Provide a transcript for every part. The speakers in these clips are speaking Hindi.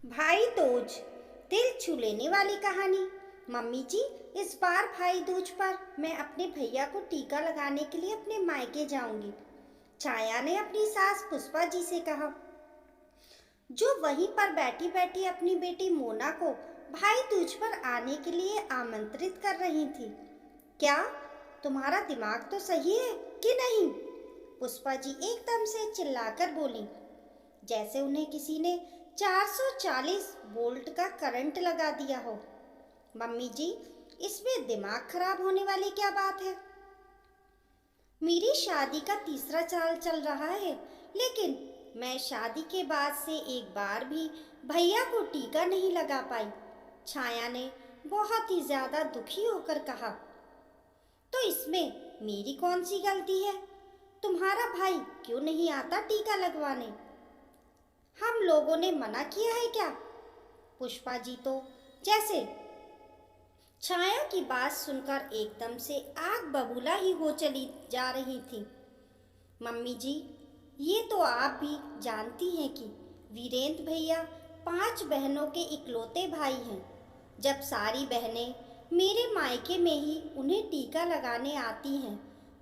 भाई दूज, दिल छू लेने वाली कहानी। मम्मी जी, इस बार भाई दूज पर मैं अपने भैया को टीका लगाने के लिए अपने मायके जाऊंगी। छाया ने अपनी सास पुष्पा जी से कहा, जो वहीं पर बैठी बैठी अपनी बेटी मोना को भाई दूज पर आने के लिए आमंत्रित कर रही थी। क्या तुम्हारा दिमाग तो सही है कि नहीं? पुष्पा जी एकदम से चिल्लाकर बोली, जैसे उन्हें किसी ने 440 वोल्ट का करंट लगा दिया हो। मम्मी जी, इसमें दिमाग खराब होने वाली क्या बात है? मेरी शादी का तीसरा साल चल रहा है, लेकिन मैं शादी के बाद से एक बार भी भैया को टीका नहीं लगा पाई। छाया ने बहुत ही ज्यादा दुखी होकर कहा। तो इसमें मेरी कौन सी गलती है? तुम्हारा भाई क्यों नहीं आता टीका लगवाने? हम लोगों ने मना किया है क्या? पुष्पा जी तो जैसे छाया की बात सुनकर एकदम से आग बबूला ही हो चली जा रही थी। मम्मी जी, ये तो आप भी जानती हैं कि वीरेंद्र भैया 5 बहनों के इकलौते भाई हैं। जब सारी बहनें मेरे मायके में ही उन्हें टीका लगाने आती हैं,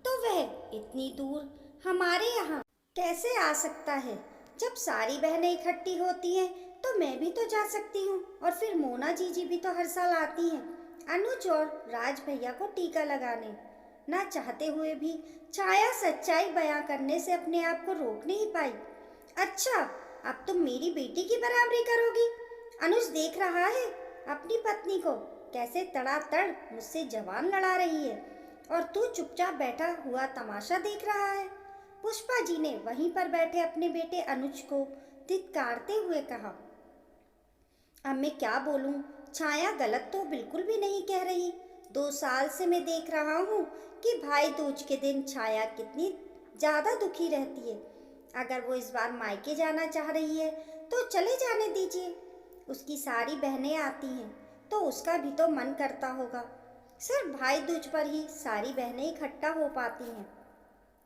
तो वह इतनी दूर हमारे यहाँ कैसे आ सकता है? जब सारी बहनें इकट्ठी होती हैं, तो मैं भी तो जा सकती हूँ। और फिर मोना जीजी भी तो हर साल आती हैं अनुज और राज भैया को टीका लगाने। ना चाहते हुए भी छाया सच्चाई बयां करने से अपने आप को रोक नहीं पाई। अच्छा, अब तुम मेरी बेटी की बराबरी करोगी? अनुज देख रहा है अपनी पत्नी को कैसे तड़ातड़ मुझसे जवान लड़ा रही है, और तू चुपचाप बैठा हुआ तमाशा देख रहा है। पुष्पा जी ने वहीं पर बैठे अपने बेटे अनुज को धिक्कारते हुए कहा। अब मैं क्या बोलूं? छाया गलत तो बिल्कुल भी नहीं कह रही। 2 साल से मैं देख रहा हूँ कि भाई दूज के दिन छाया कितनी ज़्यादा दुखी रहती है। अगर वो इस बार मायके जाना चाह रही है तो चले जाने दीजिए। उसकी सारी बहनें आती हैं तो उसका भी तो मन करता होगा। सिर्फ भाई दूज पर ही सारी बहनें इकट्ठा हो पाती हैं।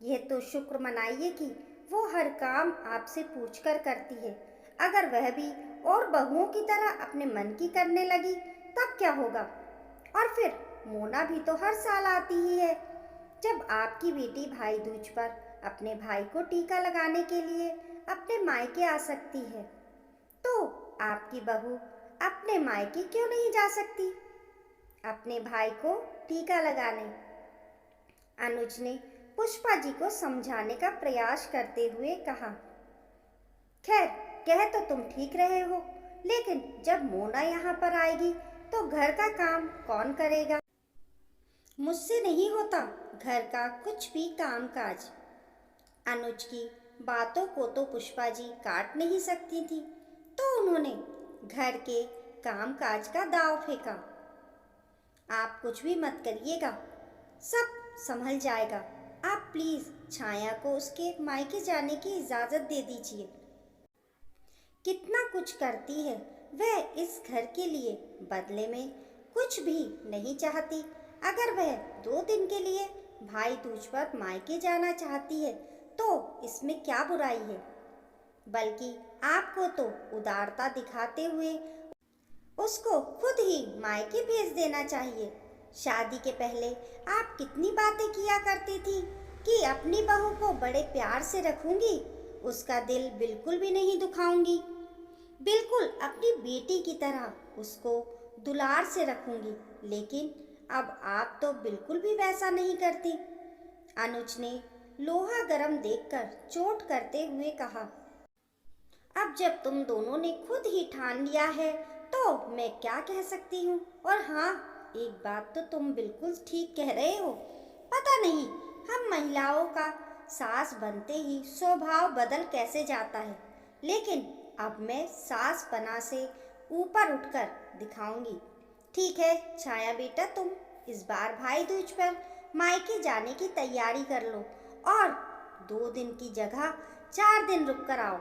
यह तो शुक्र मनाइए कि वो हर काम आपसे पूछकर करती है। अगर वह भी और बहुओं की तरह अपने मन की करने लगी तब क्या होगा? और फिर मोना भी तो हर साल आती ही है। जब आपकी बेटी भाई दूज पर अपने भाई को टीका लगाने के लिए अपने मायके आ सकती है, तो आपकी बहू अपने मायके क्यों नहीं जा सकती अपने भाई को टीका लगाने? अनुज ने पुष्पा जी को समझाने का प्रयास करते हुए कहा। खैर, कह तो तुम ठीक रहे हो, लेकिन जब मोना यहाँ पर आएगी तो घर का काम कौन करेगा? मुझसे नहीं होता घर का कुछ भी काम काज। अनुज की बातों को तो पुष्पा जी काट नहीं सकती थी, तो उन्होंने घर के काम काज का दाव फेंका। आप कुछ भी मत करिएगा, सब संभल जाएगा। आप प्लीज छाया को उसके मायके जाने की इजाजत दे दीजिए। कितना कुछ करती है वह इस घर के लिए, बदले में कुछ भी नहीं चाहती। अगर वह 2 दिन के लिए भाई दूज पर मायके जाना चाहती है तो इसमें क्या बुराई है? बल्कि आपको तो उदारता दिखाते हुए उसको खुद ही मायके भेज देना चाहिए। शादी के पहले आप कितनी बातें किया करती थी कि अपनी बहू को बड़े प्यार से रखूंगी, उसका दिल बिल्कुल भी नहीं दुखाऊंगी, बिल्कुल अपनी बेटी की तरह उसको दुलार से रखूंगी। लेकिन अब आप तो बिल्कुल भी वैसा नहीं करती। अनुज ने लोहा गर्म देखकर चोट करते हुए कहा। अब जब तुम दोनों ने खुद ही ठान लिया है तो मैं क्या कह सकती हूँ? और हाँ, एक बात तो तुम बिल्कुल ठीक कह रहे हो। पता नहीं हम महिलाओं का सास बनते ही स्वभाव बदल कैसे जाता है, लेकिन अब मैं सास बना से ऊपर उठकर दिखाऊंगी। ठीक है छाया बेटा, तुम इस बार भाई दूज पर मायके जाने की तैयारी कर लो और 2 दिन की जगह 4 दिन रुक कर आओ।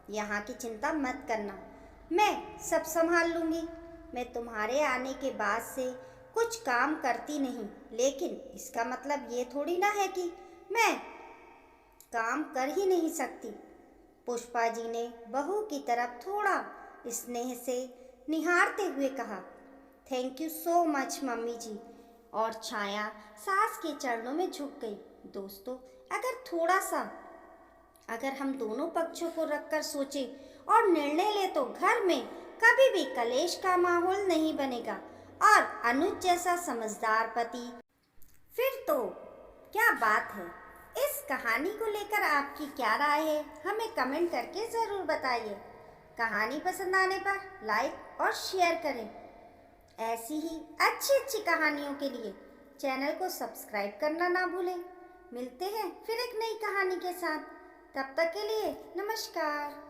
यहाँ की चिंता मत करना, मैं सब संभाल लूँगी। मैं तुम्हारे आने के बाद से कुछ काम करती नहीं, लेकिन इसका मतलब ये थोड़ी ना है कि मैं काम कर ही नहीं सकती। पुष्पा जी ने बहू की तरफ थोड़ा स्नेह से निहारते हुए कहा, thank you so much mummy ji. और छाया सास के चरणों में झुक गई। दोस्तों, अगर हम दोनों पक्षों को रखकर सोचे और निर्णय ले तो घर में कभी भी कलेश का माहौल नहीं बनेगा और अनुज जैसा समझदार पति फिर तो क्या बात है। इस कहानी को लेकर आपकी क्या राय है, हमें कमेंट करके ज़रूर बताइए। कहानी पसंद आने पर लाइक और शेयर करें। ऐसी ही अच्छी अच्छी कहानियों के लिए चैनल को सब्सक्राइब करना ना भूलें। मिलते हैं फिर एक नई कहानी के साथ। तब तक के लिए नमस्कार।